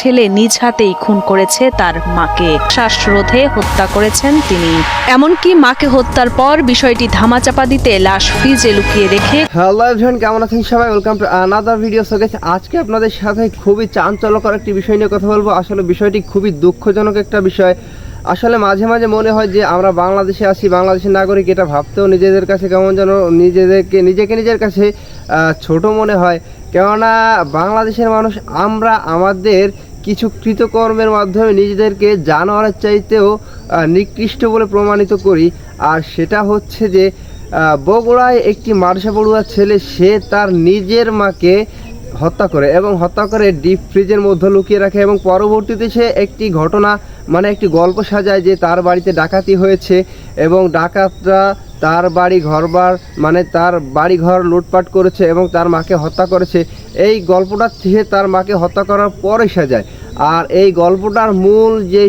ছেলে নিজ হাতেই খুন করেছে তার মাকে। শ্বাসরোধে হত্যা করেছেন তিনি। এমনকি মাকে হত্যার পর বিষয়টি ধামাচাপা দিতে লাশ ফ্রিজে লুকিয়ে রেখে। হ্যালো এভরিওয়ান, কেমন আছেন সবাই? Welcome to another video. So guys, আজকে আপনাদের সাথে খুবই চাঞ্চল্যকর একটি বিষয় নিয়ে কথা বলবো। আসলে বিষয়টি খুবই দুঃখজনক একটা বিষয়। আসলে মাঝে মাঝে মনে হয় যে আমরা বাংলাদেশে আছি, বাংলাদেশের নাগরিক, এটা ভাবতেও নিজেদের কাছে কেমন যেন নিজের কাছে ছোট মনে হয়। কেননা বাংলাদেশের মানুষ আমরা আমাদের কিছু কৃতকর্মের মাধ্যমে নিজেদেরকে জানোয়ারের চাইতেও নিকৃষ্ট বলে প্রমাণিত করি। আর সেটা হচ্ছে যে বগুড়ায় একটি মাদ্রাসা পড়ুয়া ছেলে, সে তার নিজের মাকে হত্যা করে এবং হত্যা করে ডিপ ফ্রিজের মধ্যে লুকিয়ে রাখে এবং পরবর্তীতে সে একটি ঘটনা একটি গল্প সাজায় যে তার বাড়িতে ডাকাতি হয়েছে এবং ডাকাতরা তার তার বাড়ি ঘর লুটপাট করেছে এবং তার মাকে হত্যা করেছে। এই গল্পটা সে তার মাকে হত্যা করার পরে সাজায়। আর এই গল্পটার মূল যে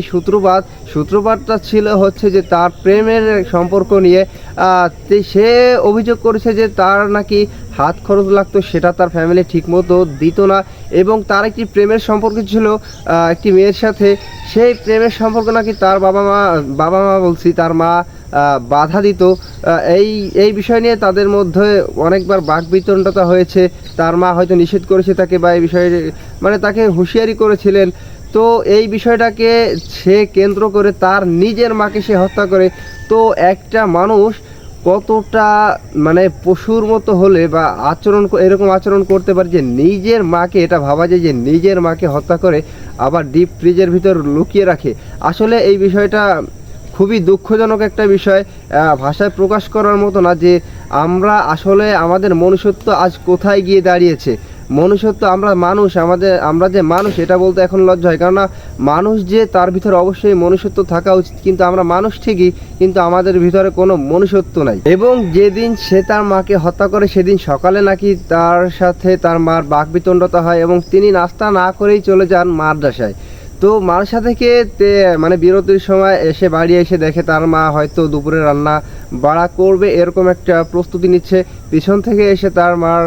সূত্রপাতটা ছিল হচ্ছে যে তার প্রেমের সম্পর্ক নিয়ে। সে অভিযোগ করেছে যে তার নাকি হাত খরচ লাগতো, সেটা তার ফ্যামিলি ঠিকমতো দিত না এবং তার একটি প্রেমের সম্পর্ক ছিল একটি মেয়ের সাথে। সেই প্রেমের সম্পর্ক নাকি তার তার মা বাধা দিত। এই বিষয় নিয়ে তাদের মধ্যে অনেকবার বাকবিতণ্ডতা হয়েছে। তার মা হয়তো নিষেধ করেছে তাকে, বা এই বিষয়ে তাকে হুঁশিয়ারি করেছিলেন। তো এই বিষয়টাকে সে কেন্দ্র করে তার নিজের মাকে সে হত্যা করে। তো একটা মানুষ কতটা পশুর মতো হলে বা এরকম আচরণ করতে পারে যে নিজের মাকে, এটা ভাবা যায় যে নিজের মাকে হত্যা করে আবার ডিপ ফ্রিজের ভিতর লুকিয়ে রাখে। আসলে এই বিষয়টা খুবই দুঃখজনক একটা বিষয়, ভাষায় প্রকাশ করার মতো না যে আমরা আসলে আমাদের মনুষ্যত্ব আজ কোথায় গিয়ে দাঁড়িয়েছে। মনুষ্যত্ব, আমরা যে মানুষ, এটা বলতে এখন লজ্জা হয়। কেননা মানুষ যে তার ভিতরে অবশ্যই মনুষ্যত্ব থাকা উচিত, কিন্তু আমরা মানুষ ঠিকই, কিন্তু আমাদের ভিতরে কোনো মনুষ্যত্ব নাই। এবং যেদিন সে তার মাকে হত্যা করে সেদিন সকালে নাকি তার সাথে তার মার বাকবিতণ্ডতা হয় এবং তিনি নাস্তা না করেই চলে যান মাদ্রাসায়। তো মাদ্রাসা থেকে বিরতির সময় বাড়ি এসে দেখে তার মা হয়তো দুপুরে রান্না বাড়া করবে এরকম একটা প্রস্তুতি নিচ্ছে। পিছন থেকে এসে তার মার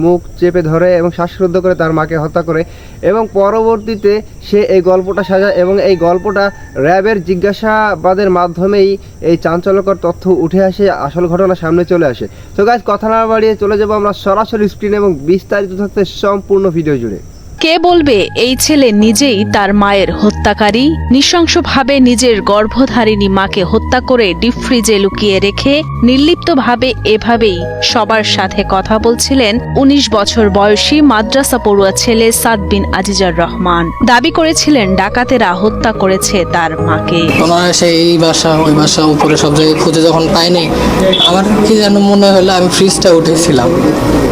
মুখ চেপে ধরে এবং শ্বাসরুদ্ধ করে তার মাকে হত্যা করে এবং পরবর্তীতে সে এই গল্পটা সাজায় এবং এই গল্পটা র্যাবের জিজ্ঞাসাবাদের মাধ্যমেই এই চাঞ্চল্যকর তথ্য উঠে আসে, আসল ঘটনা সামনে চলে আসে। তো গাইস, কথা না বাড়িয়ে চলে যাবো আমরা সরাসরি স্ক্রিনে এবং বিস্তারিত থাকতে সম্পূর্ণ ভিডিও জুড়ে। কে বলবে এই ছেলে নিজেই তার মায়ের হত্যাকারী? নৃশংসভাবে নিজের গর্ভধারিণী মাকে হত্যা করে ডিপ ফ্রিজে লুকিয়ে রেখে নির্লিপ্তভাবে এভাবেই সবার সাথে কথা বলছিলেন ১৯ বছর বয়সী মাদ্রাসা পড়ুয়া ছেলে সাদ বিন আজিজার রহমান। দাবি করেছিলেন ডাকাতেরা হত্যা করেছে তার মাকে। এই বাসা ওই বাসা উপরে সব জায়গায় খুঁজে যখন পাইনি, আমার কি যেন মনে হলো আমি ফ্রিজটা উঠেছিলাম।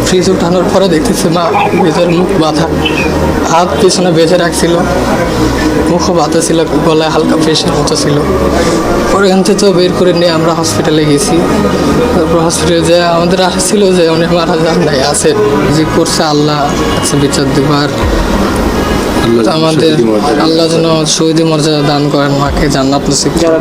ফ্রিজ উঠানোর পরে দেখতেছি মা ভেতরে মুখ বাঁধা, হাত পিছনে বেঁধে রাখছিল, মুখও বাঁধা ছিল, গলায় হালকা প্রেশার মতো ছিল। পরে এখান থেকে তো বের করে নিয়ে আমরা হসপিটালে গেছি। তারপর হসপিটালে যে আমাদের আশা ছিল যে উনি মারা যান নাই, আছে যে করছে আল্লাহ আছে বিচার দিবার। আমাদের আল্লাহ যেন শহীদের মর্যাদা দান করেন, মাকে জান্নাত নসিব। যারা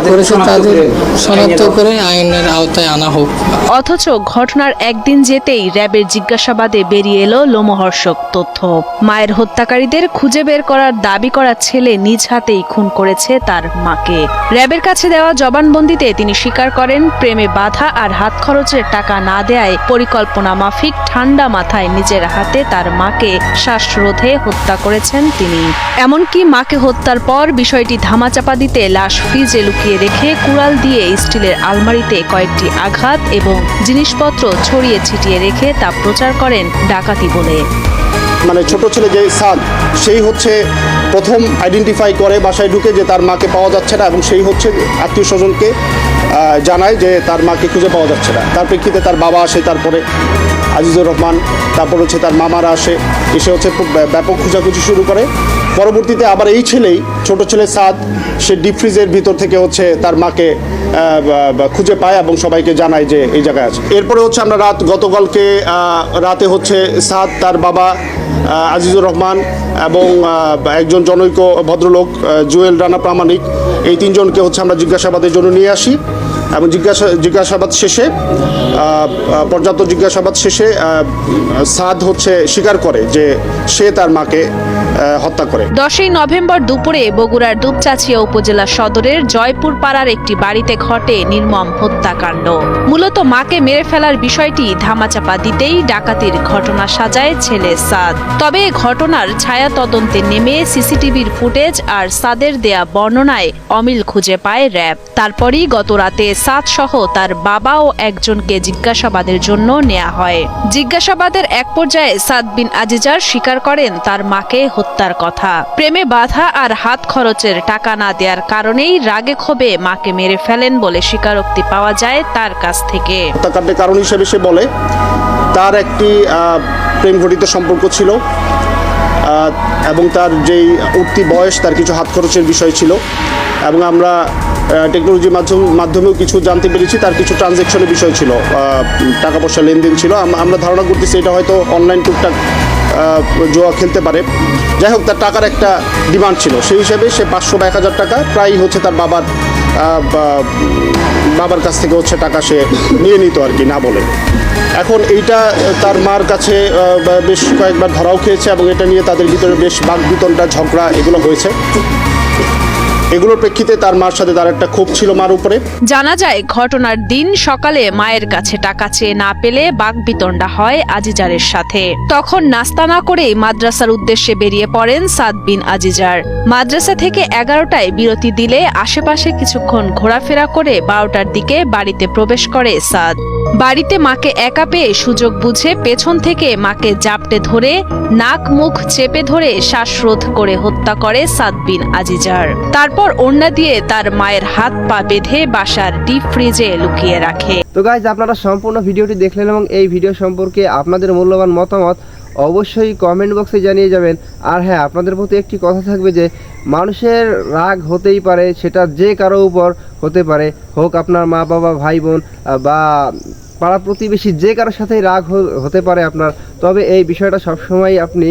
করেছে তাদের শনাক্ত করে আইনের আওতায় আনা হোক। অথচ ঘটনার একদিন যেতেই র্যাবের জিজ্ঞাসাবাদে বেরিয়ে এলো লোমহর্ষক তথ্য। মায়ের হত্যাকারীদের খুঁজে বের করার দাবি করা ছেলে নিজ হাতেই খুন করেছে তার মাকে। র্যাবের কাছে দেওয়া জবানবন্দিতে তিনি স্বীকার করেন, প্রেমে বাধা আর হাত খরচের টাকা না দেয়ায় পরিকল্পনা মাফিক ঠান্ডা মাথায় নিজের হাতে তার মাকে শ্বাসরোধে হত্যা করেছেন তিনি। এমনকি মাকে হত্যার পর বিষয়টি ধামাচাপা দিতে লাশ ফ্রিজে লুকিয়ে রেখে কুড়াল দিয়ে স্টিলের আলমারিতে কয়েকটি আঘাত এবং জিনিসপত্র ছড়িয়ে ছিটিয়ে রেখে তা প্রচার করেন ডাকাতি বলে। ছোট ছেলে যে সাদ, সেই হচ্ছে প্রথম আইডেন্টিফাই করে বাসায় ঢুকে যে তার মাকে পাওয়া যাচ্ছে না এবং সেই হচ্ছে আত্মীয় স্বজনকে জানায় যে তার মাকে খুঁজে পাওয়া যাচ্ছে না। তার প্রেক্ষিতে তার বাবা আসে, তারপরে আজিজুর রহমান, তারপর হচ্ছে তার মামারা আসে, এসে হচ্ছে খুব ব্যাপক খোঁজাখুঁজি শুরু করে। পরবর্তীতে আবার এই ছেলেই, ছোট ছেলে সাদ, সে ডিপ ফ্রিজের ভিতর থেকে হচ্ছে তার মাকে খুঁজে পায় এবং সবাইকে জানায় যে এই জায়গায় আছে। এরপরে হচ্ছে আমরা গতকালকে রাতে হচ্ছে সাদ, তার বাবা আজিজুর রহমান এবং একজন জনৈক ভদ্রলোক জুয়েল রানা প্রামাণিক, এই তিনজনকে হচ্ছে আমরা জিজ্ঞাসাবাদের জন্য নিয়ে আসি এবং জিজ্ঞাসাবাদ শেষে পর্যাপ্ত জিজ্ঞাসাবাদ শেষে সাদ হচ্ছে স্বীকার করে যে সে তার মাকে হত্যা করে। 10ই নভেম্বর দুপুরে বগুড়ার দুপচাঁচিয়া উপজেলা সদরের জয়পুর পাড়ার একটি বাড়িতে ঘটে নির্মম হত্যাকাণ্ড। মূলত মাকে মেরে ফেলার বিষয়টি ধামাচাপা দিতেই ডাকাতির ঘটনা সাজায় ছেলে সাদ। তবে ঘটনার ছায়া তদন্তে নেমে সিসিটিভির ফুটেজ আর সাদের দেয়া বর্ণনায় অমিল খুঁজে পায় র্যাব। তারপরই গত রাতে সাদ সহ তার বাবা ও একজনকে জিজ্ঞাসাবাদের জন্য নেওয়া হয়। জিজ্ঞাসাবাদের এক পর্যায়ে সাদ বিন আজিজার স্বীকার করেন তার মাকে হত্যার কথা। প্রেমে বাধা আর হাত খরচের টাকা না দেওয়ার কারণেই রাগে ক্ষোভে মাকে মেরে ফেলেন বলে স্বীকারোক্তি পাওয়া যায় তার কাছ থেকে। হত্যাকাণ্ডের কারণ হিসেবে সে বলে তার একটি প্রেম ঘটিত সম্পর্ক ছিল এবং তার যেই উঠতি বয়স, তার কিছু হাত খরচের বিষয় ছিল এবং আমরা টেকনোলজির মাধ্যমেও কিছু জানতে পেরেছি তার কিছু ট্রানজ্যাকশনের বিষয় ছিল, টাকা পয়সা লেনদেন ছিল। আমরা ধারণা করতেছি এটা হয়তো অনলাইন টুকটাক জুয়া খেলতে পারে। যাই হোক, তার টাকার একটা ডিমান্ড ছিল, সেই হিসেবে সে 500 বা 1000 টাকা প্রায় হচ্ছে তার বাবার কাছ থেকে হচ্ছে টাকা সে নিয়ে নিত আর কি, না বলে। এখন এইটা তার মার কাছে বেশ কয়েকবার ধরাও খেয়েছে এবং এটা নিয়ে তাদের ভিতরে বেশ বাকবিতণ্ডা, ঝগড়া এগুলো হয়েছে। এগুলোর প্রেক্ষিতে তার মার সাথে তার একটা ক্ষোভ ছিল মার উপরে। জানা যায় ঘটনার দিন সকালে মায়ের কাছে টাকা চেয়ে না পেলে বাকবিতণ্ডা হয় আজিজারের সাথে। তখন নাস্তা না করেই মাদ্রাসার উদ্দেশ্যে বেরিয়ে পড়েন সাদ বিন আজিজার। মাদ্রাসা থেকে 11টায় বিরতি দিলে আশেপাশে কিছুক্ষণ ঘোরাফেরা করে 12টার দিকে বাড়িতে প্রবেশ করে সাদ। বাড়িতে মাকে একা পেয়ে সুযোগ বুঝে পেছন থেকে মাকে জাপটে ধরে নাক মুখ চেপে ধরে শ্বাসরোধ করে হত্যা করে সাদ বিন আজিজার। তারপর ওড়না দিয়ে তার মায়ের হাত পা বেঁধে বাসার ডিপ ফ্রিজে লুকিয়ে রাখে। তো গাইজ, আপনারা সম্পূর্ণ ভিডিওটি দেখলেন এবং এই ভিডিও সম্পর্কে আপনাদের মূল্যবান মতামত অবশ্যই কমেন্ট বক্সে জানিয়ে যাবেন। আর হ্যাঁ, আপনাদের প্রতি একটি কথা থাকবে যে মানুষের রাগ হতেই পারে, সেটা যে কারো উপর হতে পারে, হোক আপনার মা বাবা, ভাই বোন বা পাড়া প্রতিবেশী, যে কারোর সাথেই রাগ হতে পারে আপনার। তবে এই বিষয়টা সবসময় আপনি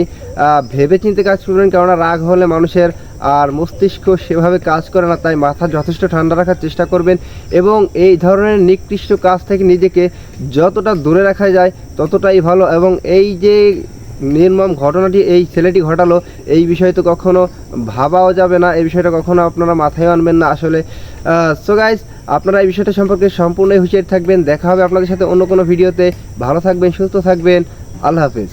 ভেবে চিন্তে কাজ করবেন, কেননা রাগ হলে মানুষের আর মস্তিষ্ক সেভাবে কাজ করে না। তাই মাথা যথেষ্ট ঠান্ডা রাখার চেষ্টা করবেন এবং এই ধরনের নিকৃষ্ট কাজ থেকে নিজেকে যতটা দূরে রাখা যায় ততটাই ভালো। এবং এই যে নির্মম ঘটনাটি এই ছেলেটি ঘটালো, এই বিষয় তো কখনো ভাবাও যাবে না, এই বিষয়টা কখনো আপনারা মাথায় আনবেন না আসলে। সো গাইজ, আপনারা এই বিষয়টা সম্পর্কে সম্পূর্ণই হুঁশিয়ার থাকবেন। দেখা হবে আপনাদের সাথে অন্য কোনো ভিডিওতে। ভালো থাকবেন, সুস্থ থাকবেন। আল্লাহ হাফেজ।